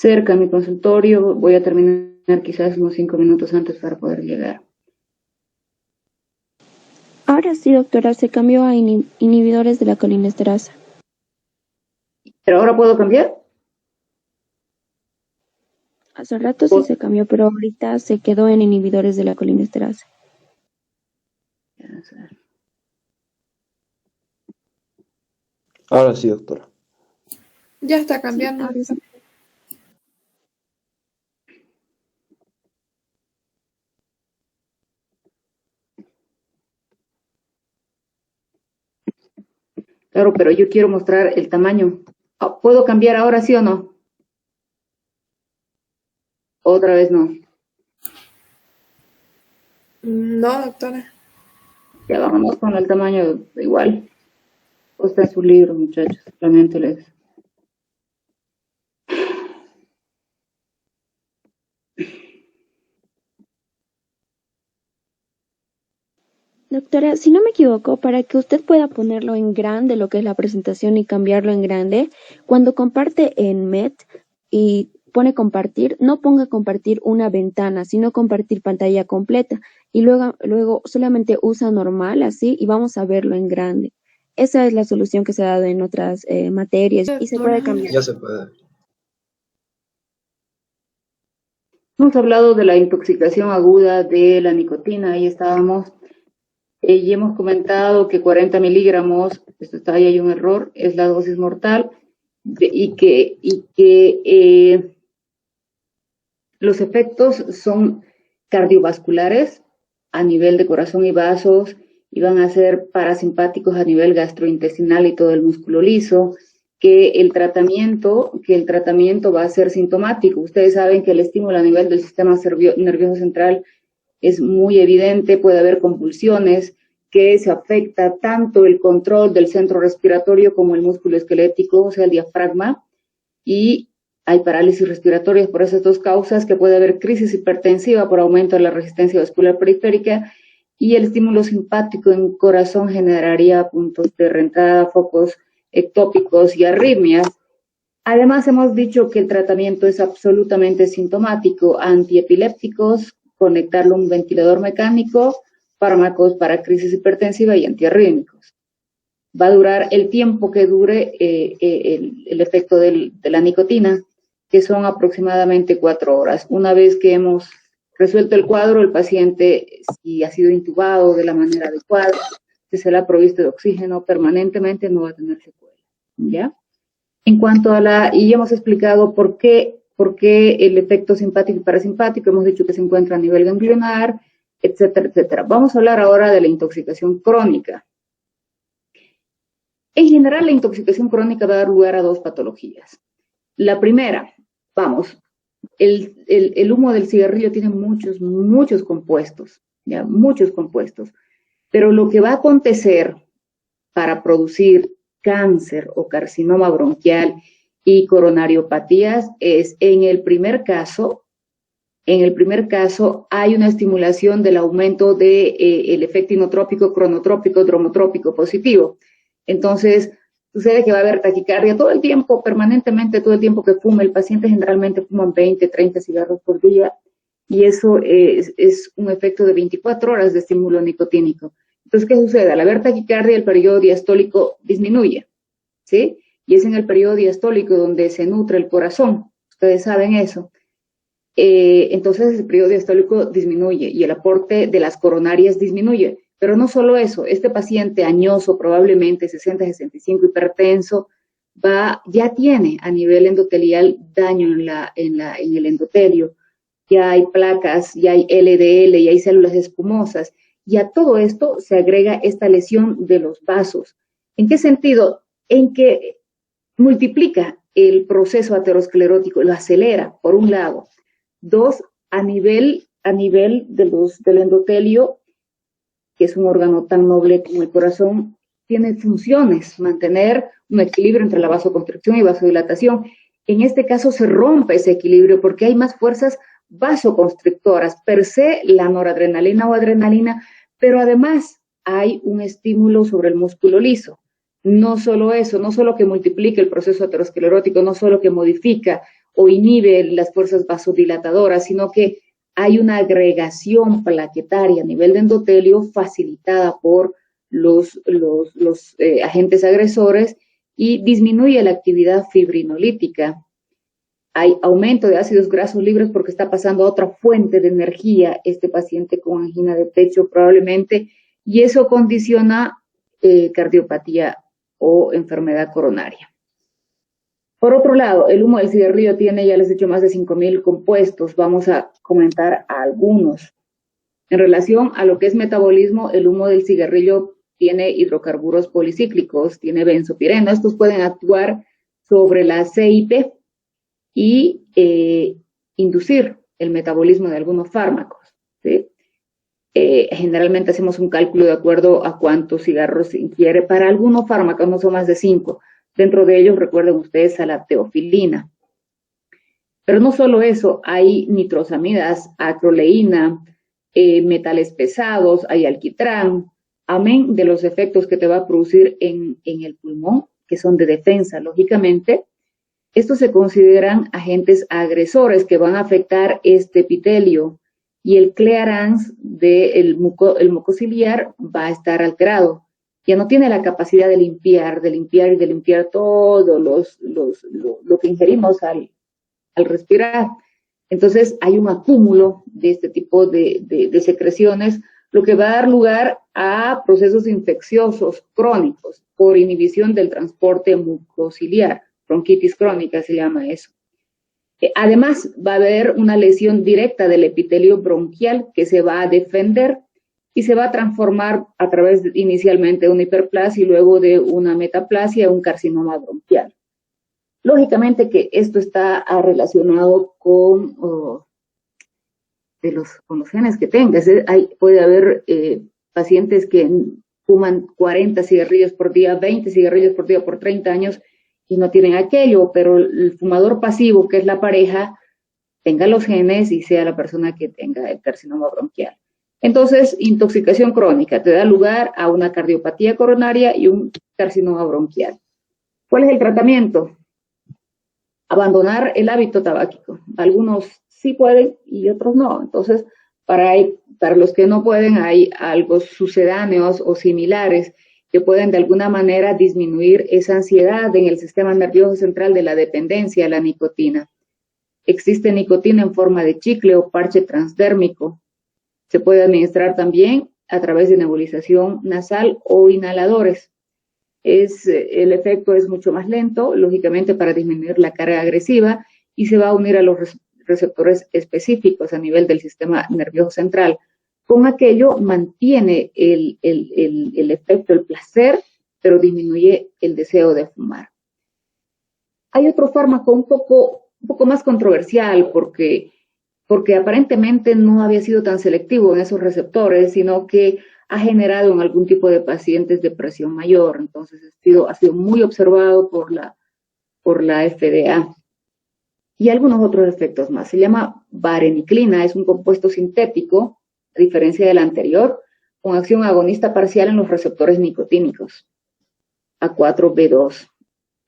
cerca a mi consultorio. Voy a terminar quizás unos 5 minutos antes para poder llegar. Ahora sí, doctora, se cambió a inhibidores de la colinesterasa. ¿Pero ahora puedo cambiar? Hace rato sí se cambió, pero ahorita se quedó en inhibidores de la colinesterasa. Ahora sí, doctora. Ya está cambiando. Sí, ahora sí. Claro, pero yo quiero mostrar el tamaño. ¿Puedo cambiar ahora sí o no? Otra vez no. No, doctora. Ya vámonos con el tamaño igual. Está en su libro, muchachos. Simplemente les... Doctora, si no me equivoco, para que usted pueda ponerlo en grande, lo que es la presentación, y cambiarlo en grande, cuando comparte en Met y pone compartir, no ponga compartir una ventana, sino compartir pantalla completa. Y luego solamente usa normal así y vamos a verlo en grande. Esa es la solución que se ha dado en otras materias y se puede cambiar. Ya se puede. Hemos hablado de la intoxicación aguda de la nicotina. Ahí estábamos. Y hemos comentado que 40 miligramos, ahí hay un error, es la dosis mortal, y que los efectos son cardiovasculares a nivel de corazón y vasos, y van a ser parasimpáticos a nivel gastrointestinal y todo el músculo liso, que el tratamiento va a ser sintomático. Ustedes saben que el estímulo a nivel del sistema nervioso central es muy evidente, puede haber convulsiones, que se afecta tanto el control del centro respiratorio como el músculo esquelético, o sea, el diafragma, y hay parálisis respiratorias por esas dos causas, que puede haber crisis hipertensiva por aumento de la resistencia vascular periférica, y el estímulo simpático en corazón generaría puntos de reentrada, focos ectópicos y arritmias. Además, hemos dicho que el tratamiento es absolutamente sintomático, antiepilépticos, conectarlo a un ventilador mecánico, fármacos para crisis hipertensiva y antiarrítmicos. Va a durar el tiempo que dure el efecto de la nicotina, que son aproximadamente 4 horas. Una vez que hemos resuelto el cuadro, el paciente, si ha sido intubado de la manera adecuada, si se le ha provisto de oxígeno permanentemente, no va a tener secuelas, ¿ya? En cuanto a y ya hemos explicado por qué el efecto simpático y parasimpático, hemos dicho que se encuentra a nivel ganglionar, etcétera, etcétera. Vamos a hablar ahora de la intoxicación crónica. En general, la intoxicación crónica va a dar lugar a 2 patologías. La primera, el humo del cigarrillo tiene muchos compuestos, ¿ya? Muchos compuestos. Pero lo que va a acontecer para producir cáncer o carcinoma bronquial y coronariopatías es, en el primer caso hay una estimulación del aumento de el efecto inotrópico, cronotrópico, dromotrópico positivo. Entonces, sucede que va a haber taquicardia todo el tiempo, permanentemente, todo el tiempo que fume. El paciente generalmente fuma 20, 30 cigarros por día, y eso es un efecto de 24 horas de estímulo nicotínico. Entonces, ¿qué sucede? Al haber taquicardia, el periodo diastólico disminuye, ¿sí? Y es en el periodo diastólico donde se nutre el corazón. Ustedes saben eso. Entonces, el periodo diastólico disminuye y el aporte de las coronarias disminuye. Pero no solo eso, este paciente añoso, probablemente 60, 65, hipertenso, ya tiene a nivel endotelial daño en el endotelio. Ya hay placas, ya hay LDL, ya hay células espumosas. Y a todo esto se agrega esta lesión de los vasos. ¿En qué sentido? En que multiplica el proceso aterosclerótico, lo acelera, por un lado. 2, a nivel del endotelio, que es un órgano tan noble como el corazón, tiene funciones, mantener un equilibrio entre la vasoconstricción y vasodilatación. En este caso se rompe ese equilibrio porque hay más fuerzas vasoconstrictoras, per se la noradrenalina o adrenalina, pero además hay un estímulo sobre el músculo liso. No solo eso, no solo que multiplica el proceso aterosclerótico, no solo que modifica o inhibe las fuerzas vasodilatadoras, sino que hay una agregación plaquetaria a nivel de endotelio facilitada por los agentes agresores y disminuye la actividad fibrinolítica. Hay aumento de ácidos grasos libres porque está pasando a otra fuente de energía este paciente con angina de pecho probablemente, y eso condiciona cardiopatía o enfermedad coronaria. Por otro lado, el humo del cigarrillo tiene, ya les he dicho, más de 5,000 compuestos. Vamos a comentar algunos. En relación a lo que es metabolismo, el humo del cigarrillo tiene hidrocarburos policíclicos, tiene benzopireno. Estos pueden actuar sobre la CIP y inducir el metabolismo de algunos fármacos, ¿sí? Generalmente hacemos un cálculo de acuerdo a cuántos cigarros se ingiere. Para algunos fármacos no son más de 5. Dentro de ellos, recuerden ustedes, a la teofilina. Pero no solo eso, hay nitrosamidas, acroleína, metales pesados, hay alquitrán, amén de los efectos que te va a producir en el pulmón, que son de defensa, lógicamente. Estos se consideran agentes agresores que van a afectar este epitelio y el clearance del mucociliar va a estar alterado. Ya no tiene la capacidad de limpiar todo lo que ingerimos al respirar. Entonces hay un acúmulo de este tipo de secreciones, lo que va a dar lugar a procesos infecciosos crónicos por inhibición del transporte mucociliar. Bronquitis crónica se llama eso. Además, va a haber una lesión directa del epitelio bronquial que se va a defender y se va a transformar a través inicialmente de una hiperplasia y luego de una metaplasia a un carcinoma bronquial. Lógicamente que esto está relacionado con los genes que tengas. Puede haber pacientes que fuman 40 cigarrillos por día, 20 cigarrillos por día por 30 años y no tienen aquello, pero el fumador pasivo, que es la pareja, tenga los genes y sea la persona que tenga el carcinoma bronquial. Entonces, intoxicación crónica te da lugar a una cardiopatía coronaria y un carcinoma bronquial. ¿Cuál es el tratamiento? Abandonar el hábito tabáquico. Algunos sí pueden y otros no. Entonces, para los que no pueden, hay algo sucedáneos o similares que pueden de alguna manera disminuir esa ansiedad en el sistema nervioso central de la dependencia a la nicotina. Existe nicotina en forma de chicle o parche transdérmico. Se puede administrar también a través de nebulización nasal o inhaladores. El efecto es mucho más lento, lógicamente para disminuir la carga agresiva, y se va a unir a los receptores específicos a nivel del sistema nervioso central. Con aquello mantiene el efecto, el placer, pero disminuye el deseo de fumar. Hay otro fármaco un poco más controversial porque aparentemente no había sido tan selectivo en esos receptores, sino que ha generado en algún tipo de pacientes depresión mayor. Entonces ha sido muy observado por la FDA. Y algunos otros efectos más. Se llama vareniclina, es un compuesto sintético, a diferencia del anterior, con acción agonista parcial en los receptores nicotínicos, A4B2.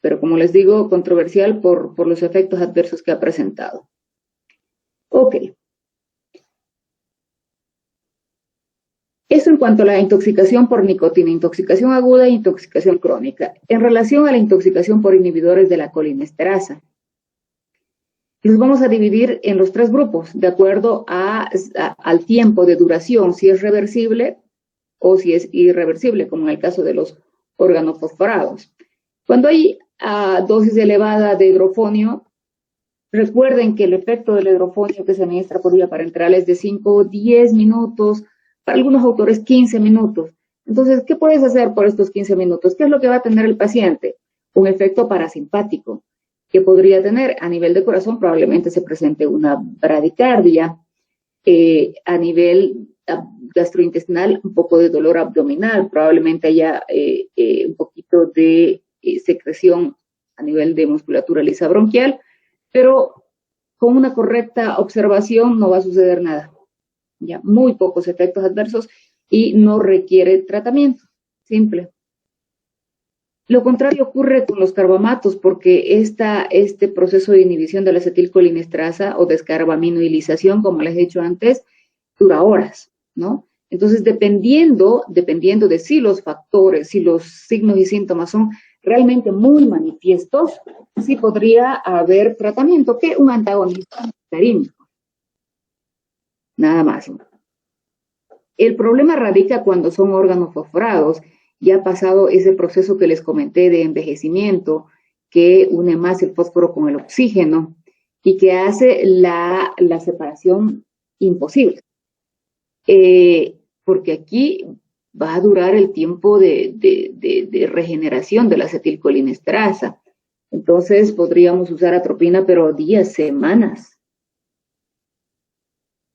Pero como les digo, controversial por los efectos adversos que ha presentado. Ok. Eso en cuanto a la intoxicación por nicotina, intoxicación aguda e intoxicación crónica. En relación a la intoxicación por inhibidores de la colinesterasa, los vamos a dividir en los 3 grupos, de acuerdo al tiempo de duración, si es reversible o si es irreversible, como en el caso de los organofosforados. Cuando hay dosis elevada de hidrofonio, recuerden que el efecto del hidrofonio que se administra por vía parenteral es de 5 o 10 minutos, para algunos autores 15 minutos. Entonces, ¿qué puedes hacer por estos 15 minutos? ¿Qué es lo que va a tener el paciente? Un efecto parasimpático. Que podría tener a nivel de corazón, probablemente se presente una bradicardia, a nivel gastrointestinal, un poco de dolor abdominal, probablemente haya un poquito de secreción a nivel de musculatura lisa bronquial, pero con una correcta observación no va a suceder nada. Ya, muy pocos efectos adversos y no requiere tratamiento, simple. Lo contrario ocurre con los carbamatos, porque este proceso de inhibición de la acetilcolinesterasa o descarbaminoilización, como les he dicho antes, dura horas, ¿no? Entonces, dependiendo de si los factores, si los signos y síntomas son realmente muy manifiestos, sí podría haber tratamiento que un antagonista muscarínico. Nada más. El problema radica cuando son órganos fosforados. Ya ha pasado ese proceso que les comenté de envejecimiento, que une más el fósforo con el oxígeno y que hace la separación imposible. Porque aquí va a durar el tiempo de regeneración de la acetilcolinesterasa. Entonces podríamos usar atropina, pero días, semanas.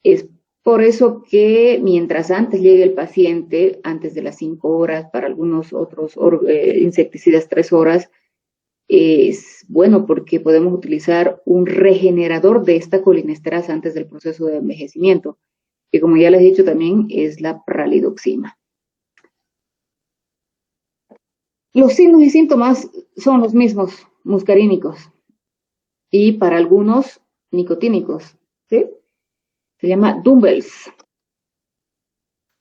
Es por eso que mientras antes llegue el paciente, antes de las 5 horas, para algunos otros insecticidas 3 horas, es bueno porque podemos utilizar un regenerador de esta colinesterasa antes del proceso de envejecimiento, que como ya les he dicho también es la pralidoxima. Los signos y síntomas son los mismos, muscarínicos, y para algunos nicotínicos, ¿sí? Se llama dumbbells.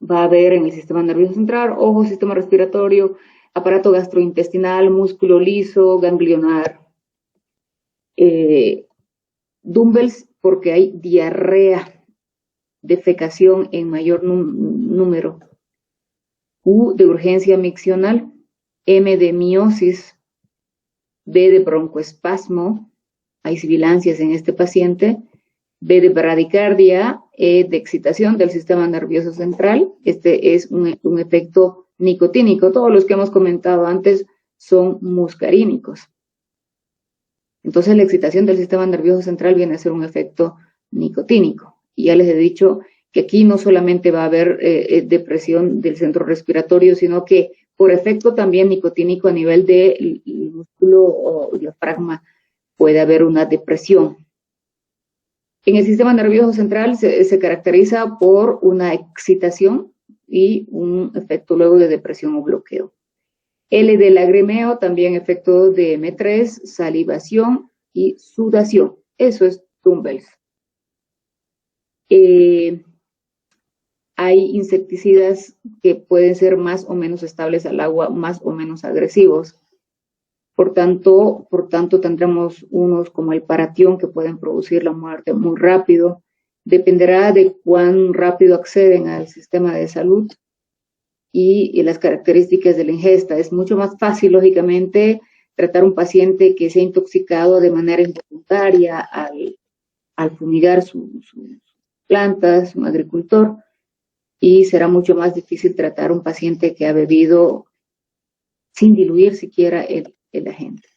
Va a haber en el sistema nervioso central, ojo, sistema respiratorio, aparato gastrointestinal, músculo liso, ganglionar. Dumbbells porque hay diarrea, defecación en mayor número. U de urgencia miccional, M de miosis, B de broncoespasmo, hay sibilancias en este paciente, B de bradicardia, E de excitación del sistema nervioso central. Este es un efecto nicotínico. Todos los que hemos comentado antes son muscarínicos. Entonces la excitación del sistema nervioso central viene a ser un efecto nicotínico. Y ya les he dicho que aquí no solamente va a haber depresión del centro respiratorio, sino que por efecto también nicotínico a nivel del músculo o diafragma puede haber una depresión. En el sistema nervioso central se caracteriza por una excitación y un efecto luego de depresión o bloqueo. L de lagrimeo, también efecto de M3, salivación y sudación. Eso es dumbbells. Hay insecticidas que pueden ser más o menos estables al agua, más o menos agresivos. Por tanto, tendremos unos como el paratión que pueden producir la muerte muy rápido. Dependerá de cuán rápido acceden al sistema de salud y las características de la ingesta. Es mucho más fácil, lógicamente, tratar un paciente que se ha intoxicado de manera involuntaria al fumigar sus plantas, un agricultor, y será mucho más difícil tratar un paciente que ha bebido sin diluir siquiera el agente.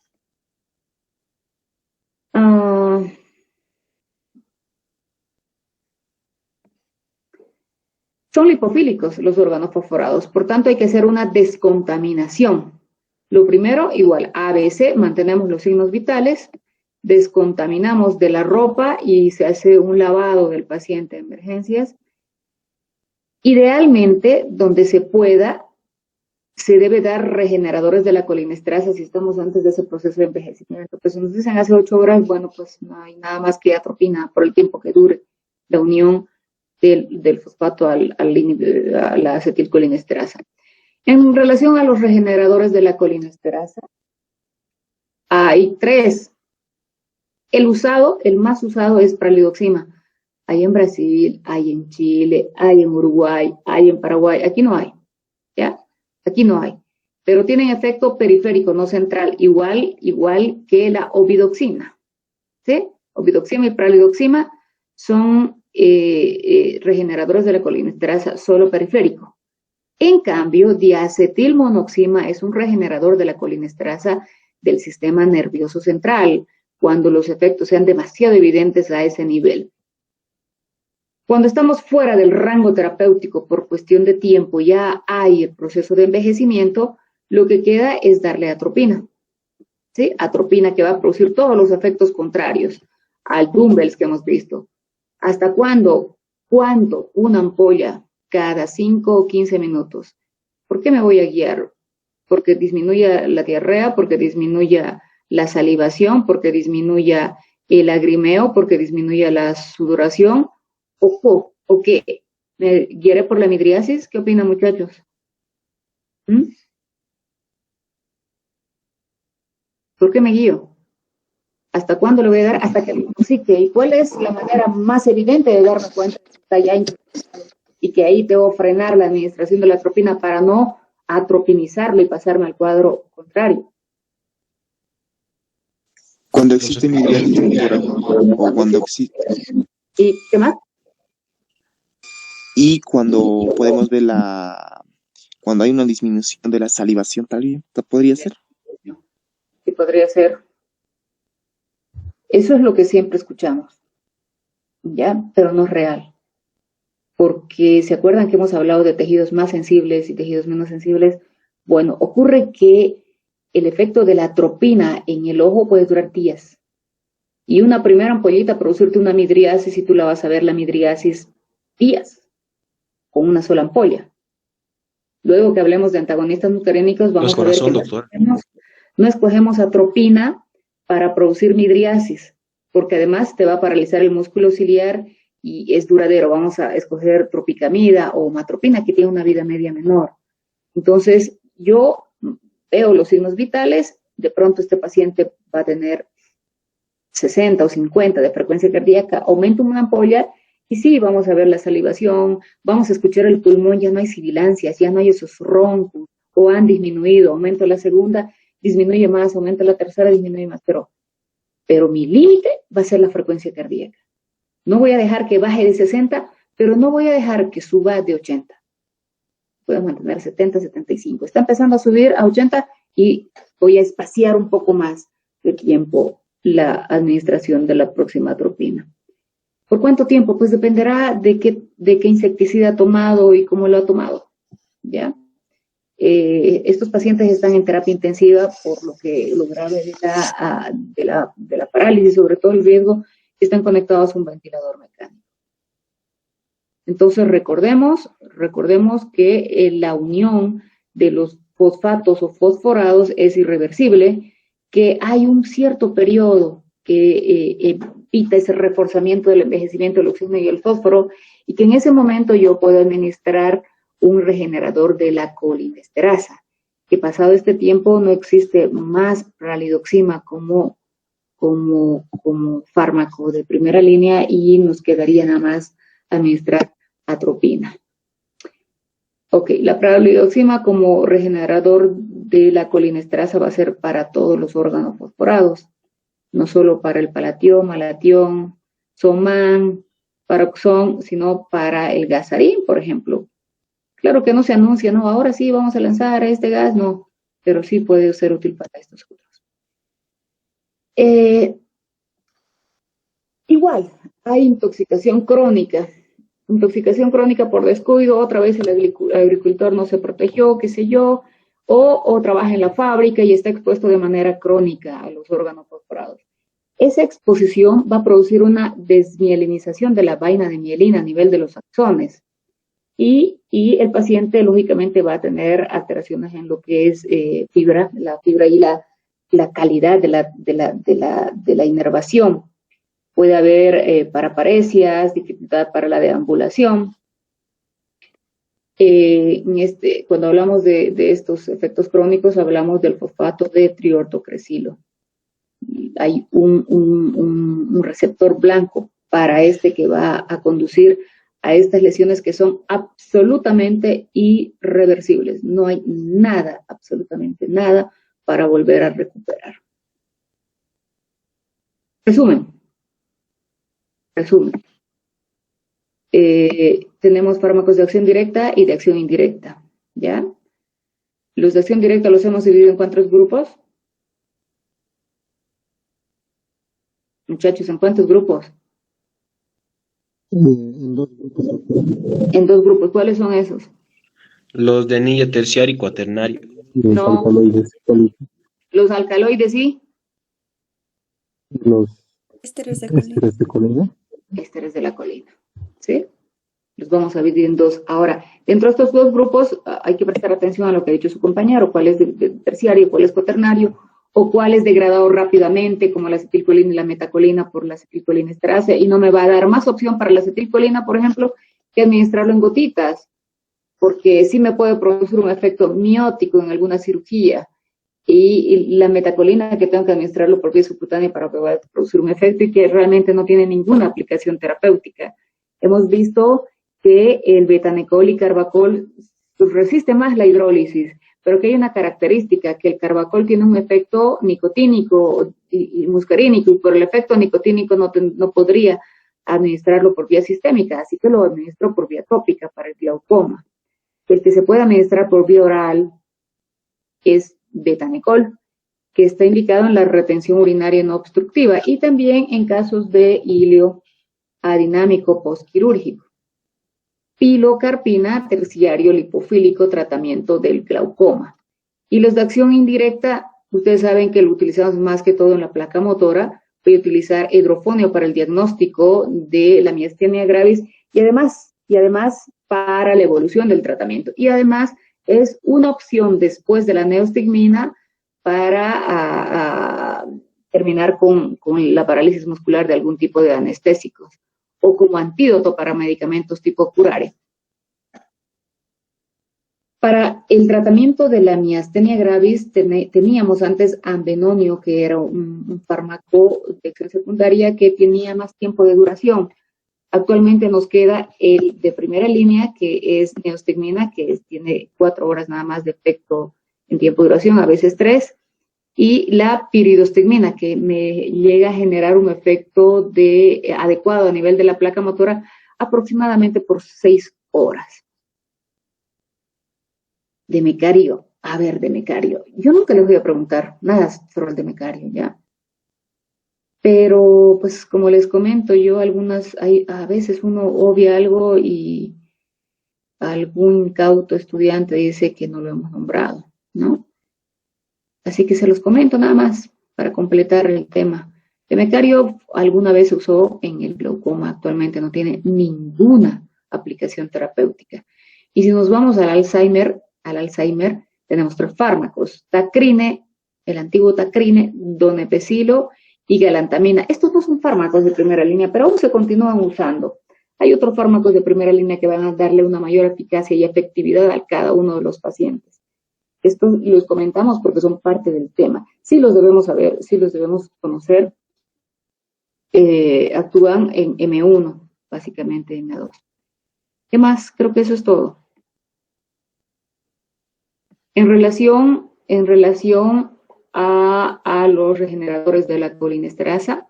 Son lipofílicos los órganos fosforados, por tanto hay que hacer una descontaminación. Lo primero, igual, ABC, mantenemos los signos vitales, descontaminamos de la ropa y se hace un lavado del paciente en emergencias. Idealmente, donde se pueda, se debe dar regeneradores de la colinesterasa si estamos antes de ese proceso de envejecimiento. Pues si nos dicen hace 8 horas, bueno, pues no hay nada más que atropina por el tiempo que dure la unión del fosfato a la acetilcolinesterasa. En relación a los regeneradores de la colinesterasa, hay 3. El más usado es pralidoxima. Hay en Brasil, hay en Chile, hay en Uruguay, hay en Paraguay. Aquí no hay, ¿ya? Aquí no hay. Pero tienen efecto periférico, no central, igual que la obidoxina. ¿Sí? Obidoxima y pralidoxima son regeneradores de la colinesterasa solo periférico. En cambio, diacetilmonoxima es un regenerador de la colinesterasa del sistema nervioso central, cuando los efectos sean demasiado evidentes a ese nivel. Cuando estamos fuera del rango terapéutico por cuestión de tiempo, ya hay el proceso de envejecimiento, lo que queda es darle atropina. ¿Sí? Atropina que va a producir todos los efectos contrarios al dumbbells que hemos visto. ¿Hasta cuándo? ¿Cuánto? Una ampolla cada 5 o 15 minutos. ¿Por qué me voy a guiar porque disminuya la diarrea, porque disminuya la salivación, porque disminuya el lagrimeo, porque disminuya la sudoración, o qué. ¿Me guiaré por la midriasis? ¿Qué opinan, muchachos? ¿Mm? ¿Por qué me guío? ¿Hasta cuándo le voy a dar? Hasta que me intoxique. ¿Y cuál es la manera más evidente de darme cuenta que está ya intoxicado? Y que ahí debo frenar la administración de la atropina para no atropinizarlo y pasarme al cuadro contrario. Cuando existe midriasis, doctora, o cuando existe. ¿Y qué más? Y cuando podemos ver cuando hay una disminución de la salivación, tal vez, podría ser. Sí, podría ser. Eso es lo que siempre escuchamos, ¿ya? Pero no es real. Porque se acuerdan que hemos hablado de tejidos más sensibles y tejidos menos sensibles. Bueno, ocurre que el efecto de la atropina en el ojo puede durar días. Y una primera ampollita producirte una midriasis y tú la vas a ver la midriasis días con una sola ampolla. Luego que hablemos de antagonistas muscarínicos, vamos a ver que no escogemos atropina para producir midriasis, porque además te va a paralizar el músculo ciliar y es duradero. Vamos a escoger tropicamida o matropina, que tiene una vida media menor. Entonces, yo veo los signos vitales, de pronto este paciente va a tener 60 o 50 de frecuencia cardíaca, aumento una ampolla y sí, vamos a ver la salivación, vamos a escuchar el pulmón, ya no hay sibilancias, ya no hay esos roncos, o han disminuido, aumento la segunda, disminuye más, aumenta la tercera, disminuye más, pero mi límite va a ser la frecuencia cardíaca. No voy a dejar que baje de 60, pero no voy a dejar que suba de 80. Puedo mantener 70, 75. Está empezando a subir a 80 y voy a espaciar un poco más de tiempo la administración de la próxima atropina. ¿Por cuánto tiempo? Pues dependerá de qué insecticida ha tomado y cómo lo ha tomado, ¿ya? Estos pacientes están en terapia intensiva por lo grave de la parálisis, sobre todo el riesgo, que están conectados a un ventilador mecánico. Entonces recordemos que la unión de los fosfatos o fosforados es irreversible, que hay un cierto periodo que evita ese reforzamiento del envejecimiento del oxígeno y el fósforo, y que en ese momento yo puedo administrar un regenerador de la colinesterasa, que pasado este tiempo no existe más ralidoxima como fármaco de primera línea y nos quedaría nada más administrar atropina. Ok, la pralidoxima como regenerador de la colinesterasa va a ser para todos los órganos fosforados, no solo para el palatión, malatión, somán, paroxón, sino para el gasarín, por ejemplo. Claro que no se anuncia, no, ahora sí vamos a lanzar este gas, no, pero sí puede ser útil para estos otros. Igual, hay intoxicación crónica. Intoxicación crónica por descuido, otra vez el agricultor no se protegió, qué sé yo, o trabaja en la fábrica y está expuesto de manera crónica a los órganos fosforados. Esa exposición va a producir una desmielinización de la vaina de mielina a nivel de los axones y el paciente lógicamente va a tener alteraciones en lo que es la fibra y la calidad de la inervación. Puede haber paraparesias, dificultad para la deambulación. Cuando hablamos de estos efectos crónicos, hablamos del fosfato de triortocresilo. Hay un receptor blanco para que va a conducir a estas lesiones que son absolutamente irreversibles. No hay nada, absolutamente nada, para volver a recuperar. Resumen. Tenemos fármacos de acción directa y de acción indirecta, ¿ya? Los de acción directa los hemos dividido en cuántos grupos. Muchachos, ¿en cuántos grupos? En 2 grupos. En 2 grupos. ¿Cuáles son esos? Los de anillo terciario y cuaternario. Los No. alcaloides. Los alcaloides y Los Ésteres de ésteres de colina. ésteres de la colina, ¿sí? Los vamos a dividir en dos. Ahora, dentro de estos dos grupos hay que prestar atención a lo que ha dicho su compañero, cuál es de terciario, cuál es cuaternario, o cuál es degradado rápidamente, como la acetilcolina y la metacolina por la acetilcolinesterasa, y no me va a dar más opción para la acetilcolina, por ejemplo, que administrarlo en gotitas, porque sí me puede producir un efecto miótico en alguna cirugía, y la metacolina que tengo que administrarlo por vía subcutánea para que vaya a producir un efecto y que realmente no tiene ninguna aplicación terapéutica. Hemos visto que el betanecol y carbacol resiste más la hidrólisis, pero que hay una característica, que el carbacol tiene un efecto nicotínico y muscarínico, y por el efecto nicotínico no podría administrarlo por vía sistémica, así que lo administro por vía tópica para el glaucoma. El que se puede administrar por vía oral es betanecol, que está indicado en la retención urinaria no obstructiva y también en casos de hilio adinámico postquirúrgico. Pilocarpina, terciario lipofílico, tratamiento del glaucoma. Y los de acción indirecta, ustedes saben que lo utilizamos más que todo en la placa motora. Voy a utilizar hidrofonio para el diagnóstico de la miastenia gravis y además para la evolución del tratamiento. Y además es una opción después de la neostigmina para terminar con la parálisis muscular de algún tipo de anestésicos, o como antídoto para medicamentos tipo curare. Para el tratamiento de la miastenia gravis teníamos antes ambenonio, que era un fármaco de acción secundaria que tenía más tiempo de duración. Actualmente nos queda el de primera línea, que es neostigmina, que tiene 4 horas nada más de efecto en tiempo de duración, a veces 3, y la piridostigmina, que me llega a generar un efecto adecuado a nivel de la placa motora aproximadamente por 6 horas. De mecario, yo nunca les voy a preguntar nada sobre el de mecario, ¿ya? Pero, pues, como les comento, a veces uno obvia algo y algún cauto estudiante dice que no lo hemos nombrado, ¿no? Así que se los comento nada más para completar el tema. El mecario alguna vez se usó en el glaucoma, actualmente no tiene ninguna aplicación terapéutica. Y si nos vamos al Alzheimer tenemos 3 fármacos: tacrine, el antiguo tacrine, donepezilo y galantamina. Estos no son fármacos de primera línea, pero aún se continúan usando. Hay otros fármacos de primera línea que van a darle una mayor eficacia y efectividad a cada uno de los pacientes. Estos los comentamos porque son parte del tema. Sí los debemos saber, sí los debemos conocer. Actúan en M1, básicamente M2. ¿Qué más? Creo que eso es todo. En relación a los regeneradores de la colinesterasa,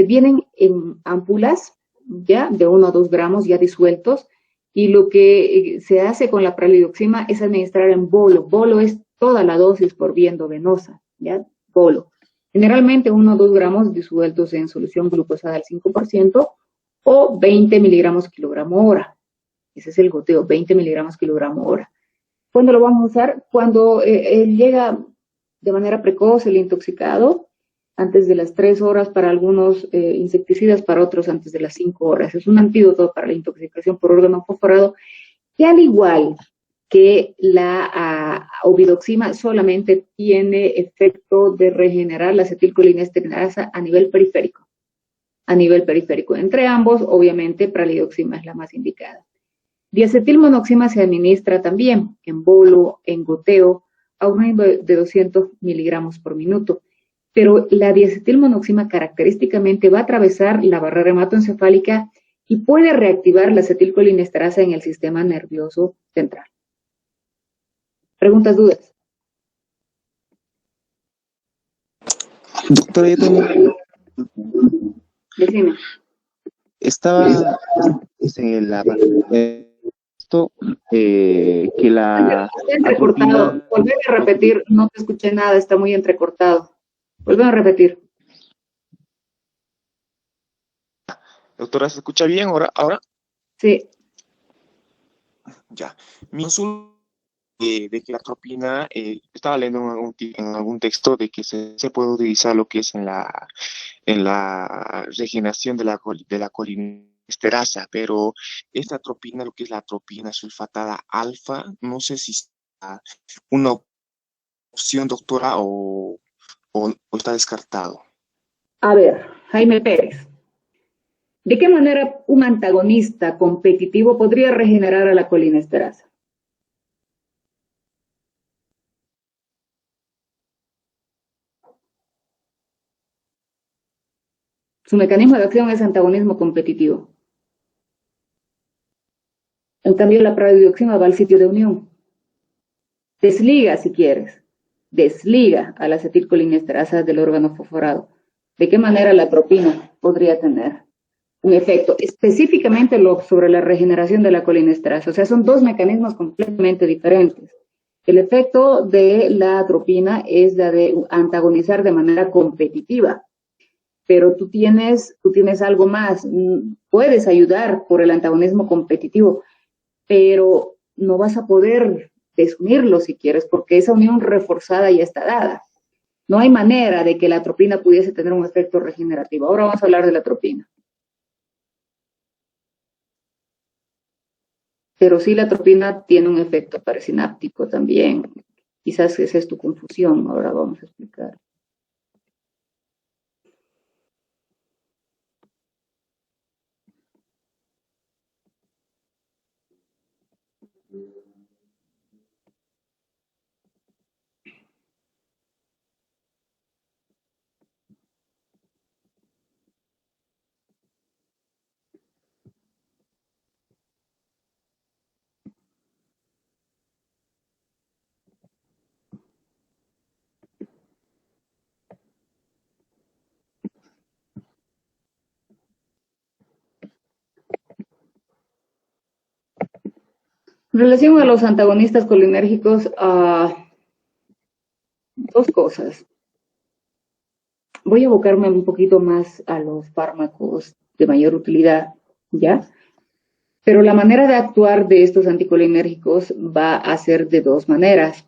vienen en ámpulas, ya, de 1 a 2 gramos ya disueltos, y lo que se hace con la pralidoxima es administrar en bolo. Bolo es toda la dosis por vía endovenosa, ya, bolo. Generalmente 1 o 2 gramos disueltos en solución glucosada al 5% o 20 miligramos kilogramo hora. Ese es el goteo, 20 miligramos kilogramo hora. ¿Cuándo lo vamos a usar? Cuando llega de manera precoz el intoxicado, antes de las 3 horas para algunos insecticidas, para otros antes de las 5 horas. Es un antídoto para la intoxicación por órgano fosforado, que al igual que la obidoxima solamente tiene efecto de regenerar la acetilcolinesterasa a nivel periférico. Entre ambos, obviamente, pralidoxima es la más indicada. Diacetilmonoxima se administra también en bolo, en goteo, a un ritmo de 200 miligramos por minuto. Pero la diacetilmonoxima característicamente va a atravesar la barrera hematoencefálica y puede reactivar la acetilcolinesterasa en el sistema nervioso central. ¿Preguntas, dudas? Doctora, yo tengo... Decime. Estaba en la que la Está entrecortado. Volver a repetir, no te escuché nada, está muy entrecortado. Vuelve a repetir. Doctora, ¿se escucha bien ahora? Sí. Ya. Mi consulta de que la atropina, estaba leyendo en algún texto de que se puede utilizar lo que es en la regeneración de la colinesterasa esterasa, pero esta atropina, lo que es la atropina sulfatada alfa, no sé si es una opción, doctora, o está descartado. A ver, Jaime Pérez, ¿de qué manera un antagonista competitivo podría regenerar a la colinesterasa? Su mecanismo de acción es antagonismo competitivo. En cambio, la praedioxina va al sitio de unión. Desliga, si quieres, desliga a la acetilcolinesterasa del órgano fosforado. ¿De qué manera la atropina podría tener un efecto específicamente sobre la regeneración de la colinesterasa? O sea, son dos mecanismos completamente diferentes. El efecto de la atropina es la de antagonizar de manera competitiva, pero tú tienes algo más. Puedes ayudar por el antagonismo competitivo, pero no vas a poder desunirlo si quieres, porque esa unión reforzada ya está dada. No hay manera de que la atropina pudiese tener un efecto regenerativo. Ahora vamos a hablar de la atropina. Pero sí, la atropina tiene un efecto parasináptico también. Quizás esa es tu confusión. Ahora vamos a explicar. En relación a los antagonistas colinérgicos, dos cosas. Voy a abocarme un poquito más a los fármacos de mayor utilidad, ¿ya? Pero la manera de actuar de estos anticolinérgicos va a ser de dos maneras.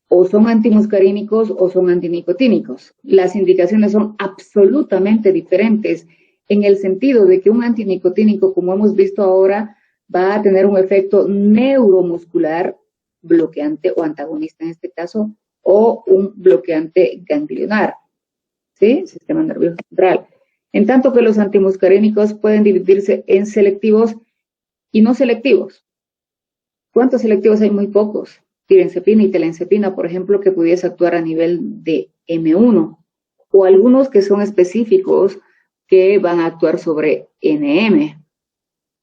O son antimuscarínicos o son antinicotínicos. Las indicaciones son absolutamente diferentes en el sentido de que un antinicotínico, como hemos visto ahora, va a tener un efecto neuromuscular bloqueante o antagonista en este caso, o un bloqueante ganglionar, ¿sí? Sistema nervioso central. En tanto que los antimuscarínicos pueden dividirse en selectivos y no selectivos. ¿Cuántos selectivos hay? Muy pocos. Tirenzepina y telencepina, por ejemplo, que pudiese actuar a nivel de M1, o algunos que son específicos que van a actuar sobre NM,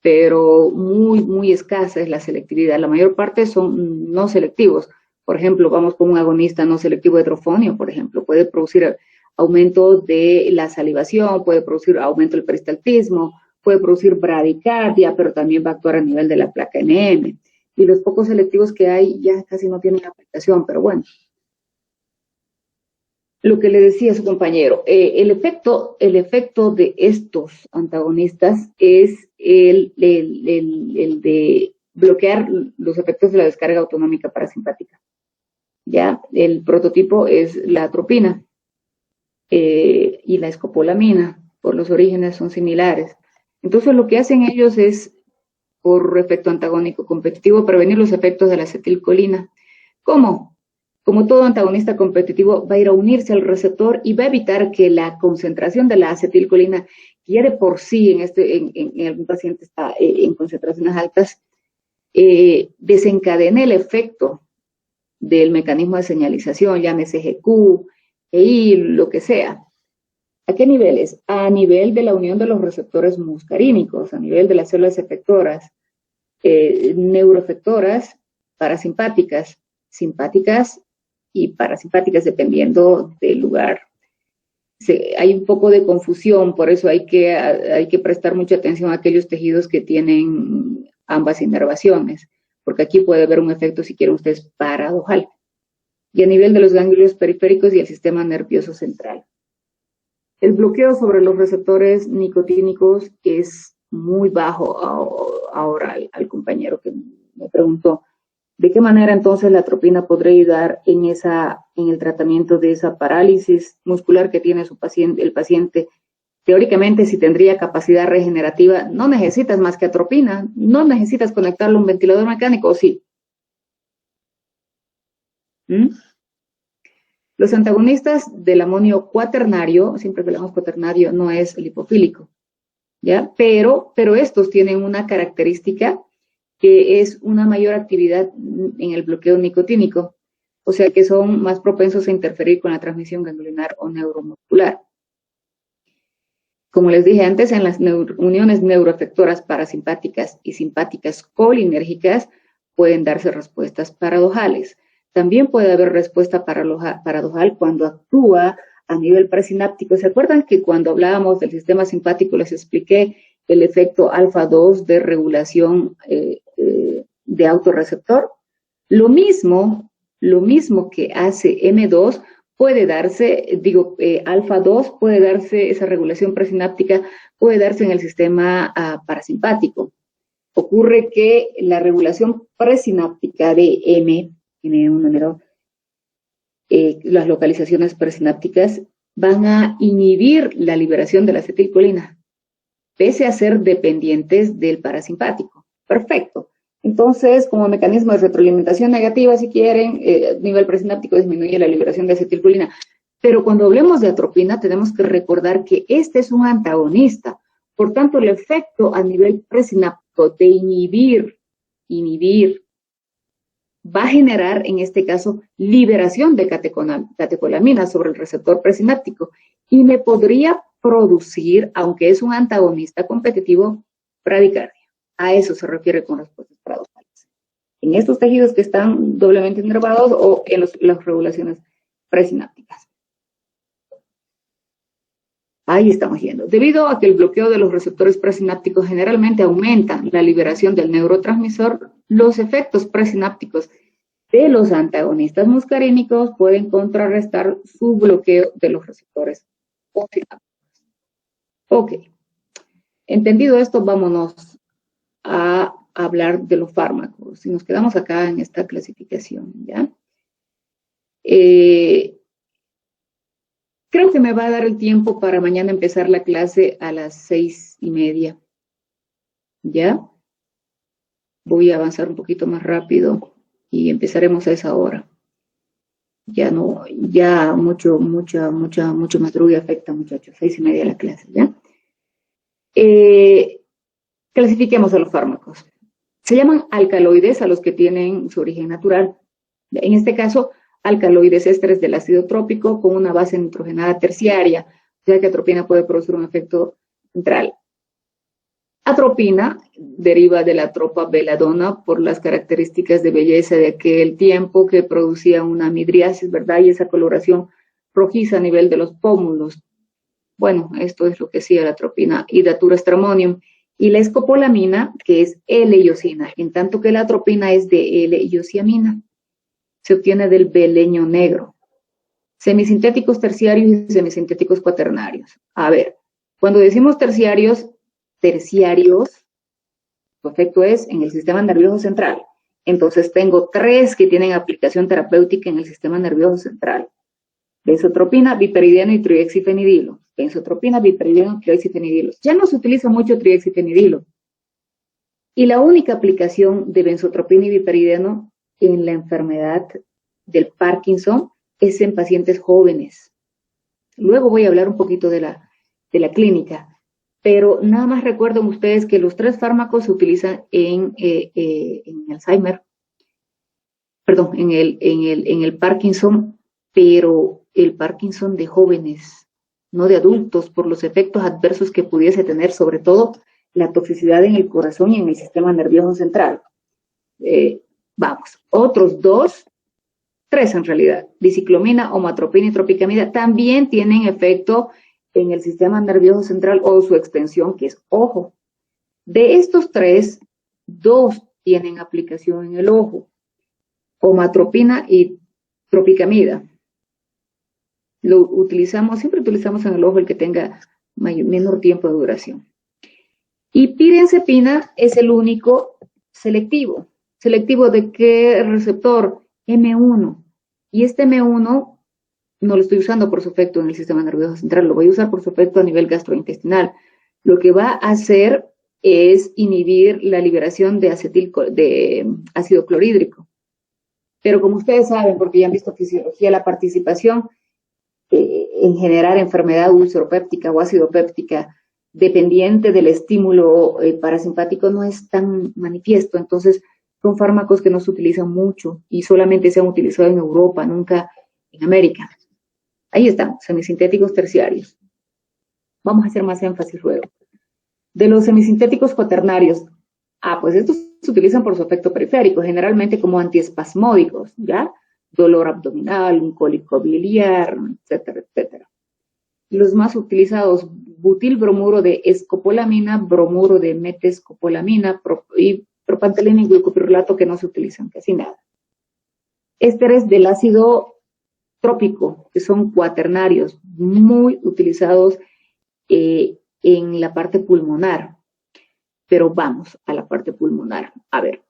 pero muy escasa es la selectividad. La mayor parte son no selectivos. Por ejemplo, vamos con un agonista no selectivo de trofonio, por ejemplo, puede producir aumento de la salivación, puede producir aumento del peristaltismo, puede producir bradicardia, pero también va a actuar a nivel de la placa NM. Y los pocos selectivos que hay ya casi no tienen aplicación, pero bueno. Lo que le decía a su compañero, el efecto de estos antagonistas es el de bloquear los efectos de la descarga autonómica parasimpática. Ya, el prototipo es la atropina y la escopolamina, por los orígenes son similares. Entonces lo que hacen ellos es, por efecto antagónico competitivo, prevenir los efectos de la acetilcolina. ¿Cómo? Como todo antagonista competitivo, va a ir a unirse al receptor y va a evitar que la concentración de la acetilcolina, que ya de por sí en algún paciente está en concentraciones altas, desencadene el efecto del mecanismo de señalización, llámese GQ, EI, lo que sea. ¿A qué niveles? A nivel de la unión de los receptores muscarínicos, a nivel de las células efectoras, neuroefectoras, parasimpáticas, simpáticas y parasimpáticas dependiendo del lugar. Hay un poco de confusión, por eso hay que prestar mucha atención a aquellos tejidos que tienen ambas inervaciones, porque aquí puede haber un efecto, si quieren ustedes, paradojal. Y a nivel de los ganglios periféricos y el sistema nervioso central. El bloqueo sobre los receptores nicotínicos es muy bajo ahora al compañero que me preguntó. ¿De qué manera entonces la atropina podría ayudar en el tratamiento de esa parálisis muscular que tiene el paciente Teóricamente, si tendría capacidad regenerativa, no necesitas más que atropina, no necesitas conectarlo a un ventilador mecánico, ¿o sí? ¿Mm? Los antagonistas del amonio cuaternario, siempre que hablamos cuaternario, no es lipofílico, ¿ya? Pero estos tienen una característica que es una mayor actividad en el bloqueo nicotínico, o sea que son más propensos a interferir con la transmisión ganglionar o neuromuscular. Como les dije antes, en las uniones neuroefectoras parasimpáticas y simpáticas colinérgicas pueden darse respuestas paradojales. También puede haber respuesta paradojal cuando actúa a nivel presináptico. ¿Se acuerdan que cuando hablábamos del sistema simpático les expliqué el efecto alfa-2 de regulación de autorreceptor? Lo mismo que hace M2 puede darse, alfa-2 puede darse, esa regulación presináptica puede darse en el sistema parasimpático. Ocurre que la regulación presináptica de M1, las localizaciones presinápticas van a inhibir la liberación de la acetilcolina, pese a ser dependientes del parasimpático. Perfecto. Entonces, como mecanismo de retroalimentación negativa, si quieren, a nivel presináptico disminuye la liberación de acetilcolina. Pero cuando hablemos de atropina, tenemos que recordar que este es un antagonista. Por tanto, el efecto a nivel presináptico de inhibir, va a generar, en este caso, liberación de catecolamina sobre el receptor presináptico y me podría producir, aunque es un antagonista competitivo, bradicardia. A eso se refiere con respuestas paradojales. En estos tejidos que están doblemente inervados o en las regulaciones presinápticas. Ahí estamos yendo. Debido a que el bloqueo de los receptores presinápticos generalmente aumenta la liberación del neurotransmisor, los efectos presinápticos de los antagonistas muscarínicos pueden contrarrestar su bloqueo de los receptores postsinápticos. Ok. Entendido esto, vámonos a hablar de los fármacos. Si nos quedamos acá en esta clasificación, ¿ya? Creo que me va a dar el tiempo para mañana empezar la clase a las 6:30. ¿Ya? Voy a avanzar un poquito más rápido y empezaremos a esa hora. Ya mucha madrugada afecta, muchachos. 6:30 la clase, ¿ya? Clasifiquemos a los fármacos. Se llaman alcaloides a los que tienen su origen natural. En este caso, alcaloides ésteres del ácido trópico con una base nitrogenada terciaria, ya que atropina puede producir un efecto central. Atropina deriva de la tropa veladona por las características de belleza de aquel tiempo que producía una midriasis, ¿verdad? Y esa coloración rojiza a nivel de los pómulos. Bueno, esto es lo que hacía la atropina y daturastramonium. Y la escopolamina, que es L-iosina, en tanto que la atropina es de L-iosiamina. Se obtiene del beleño negro. Semisintéticos terciarios y semisintéticos cuaternarios. A ver, cuando decimos terciarios, su efecto es en el sistema nervioso central. Entonces tengo 3 que tienen aplicación terapéutica en el sistema nervioso central. Benzotropina, biperidiano y triexifenidilo. Benzotropina, biperidiano, triexifenidilo. Ya no se utiliza mucho triexifenidilo. Y la única aplicación de benzotropina y biperidiano en la enfermedad del Parkinson es en pacientes jóvenes. Luego voy a hablar un poquito de la clínica, pero nada más recuerden ustedes que los 3 fármacos se utilizan en Alzheimer, perdón, en el Parkinson, pero el Parkinson de jóvenes, no de adultos, por los efectos adversos que pudiese tener, sobre todo la toxicidad en el corazón y en el sistema nervioso central. Vamos, otros 3 en realidad, biciclomina, omatropina y tropicamida, también tienen efecto en el sistema nervioso central o su extensión, que es ojo. De estos 3, 2 tienen aplicación en el ojo, omatropina y tropicamida. Siempre utilizamos en el ojo el que tenga menor tiempo de duración. Y pirenzepina es el único selectivo. ¿Selectivo de qué receptor? M1. Y este M1 no lo estoy usando por su efecto en el sistema nervioso central, lo voy a usar por su efecto a nivel gastrointestinal. Lo que va a hacer es inhibir la liberación de ácido clorhídrico. Pero como ustedes saben, porque ya han visto fisiología, la participación en generar enfermedad ulceropéptica o acidopéptica dependiente del estímulo parasimpático no es tan manifiesto. Entonces, son fármacos que no se utilizan mucho y solamente se han utilizado en Europa, nunca en América. Ahí están, semisintéticos terciarios. Vamos a hacer más énfasis luego. De los semisintéticos cuaternarios, pues estos se utilizan por su efecto periférico, generalmente como antiespasmódicos, ¿ya? Dolor abdominal, un cólico biliar, etcétera, etcétera. Los más utilizados, butilbromuro de escopolamina, bromuro de metescopolamina y propantelina y glucopirrolato, que no se utilizan casi nada. Ésteres del ácido trópico, que son cuaternarios, muy utilizados en la parte pulmonar. Pero vamos a la parte pulmonar. A ver,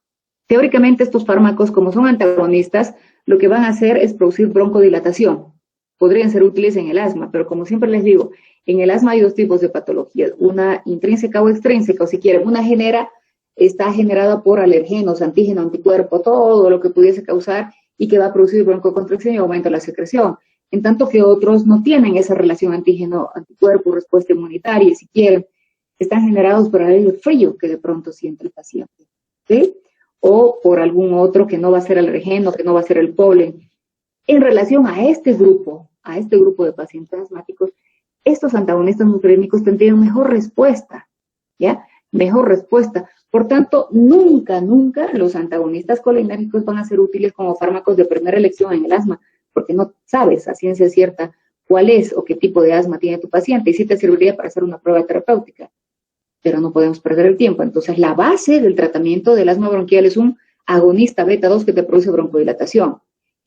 teóricamente estos fármacos, como son antagonistas, lo que van a hacer es producir broncodilatación. Podrían ser útiles en el asma, pero como siempre les digo, en el asma hay dos tipos de patologías, una intrínseca o extrínseca, o si quieren, una está generada por alergenos, antígeno, anticuerpo, todo lo que pudiese causar y que va a producir broncoconstricción y aumento de la secreción. En tanto que otros no tienen esa relación antígeno-anticuerpo, respuesta inmunitaria, y si quieren, están generados por el frío que de pronto siente el paciente, ¿sí? O por algún otro que no va a ser alergeno, que no va a ser el polen. En relación a este grupo de pacientes asmáticos, estos antagonistas muscarínicos tendrían mejor respuesta, ¿ya? Mejor respuesta. Por tanto, nunca los antagonistas colinérgicos van a ser útiles como fármacos de primera elección en el asma, porque no sabes a ciencia cierta cuál es o qué tipo de asma tiene tu paciente, y sí te serviría para hacer una prueba terapéutica, pero no podemos perder el tiempo. Entonces, la base del tratamiento del asma bronquial es un agonista beta 2 que te produce broncodilatación.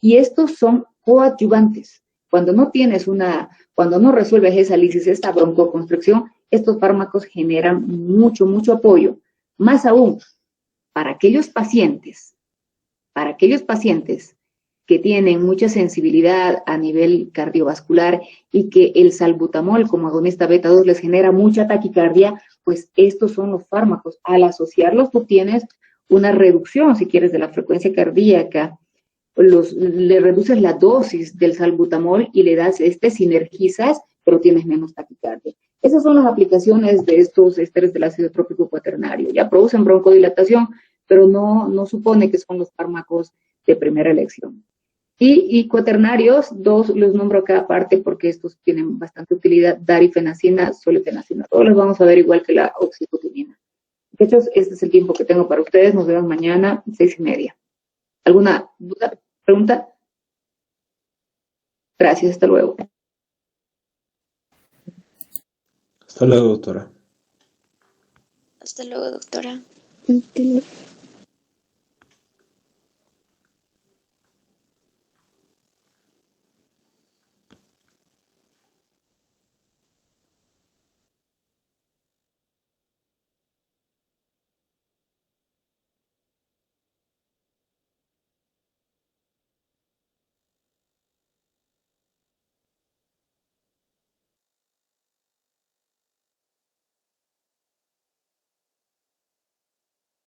Y estos son coadyuvantes. Cuando no resuelves esa lisis, esta broncoconstricción, estos fármacos generan mucho apoyo. Más aún, para aquellos pacientes que tienen mucha sensibilidad a nivel cardiovascular y que el salbutamol como agonista beta 2 les genera mucha taquicardia, pues estos son los fármacos. Al asociarlos, tú tienes una reducción, si quieres, de la frecuencia cardíaca, le reduces la dosis del salbutamol y le das sinergizas, pero tienes menos taquicardia. Esas son las aplicaciones de estos ésteres del ácido trópico cuaternario. Ya producen broncodilatación, pero no supone que son los fármacos de primera elección. Y cuaternarios, dos los nombro acá aparte porque estos tienen bastante utilidad: darifenacina, solifenacina. Todos los vamos a ver igual que la oxybutinina. Muchachos, este es el tiempo que tengo para ustedes. Nos vemos mañana, 6:30. ¿Alguna duda, pregunta? Gracias, hasta luego. Hasta luego, doctora. Hasta luego, doctora. Hasta luego.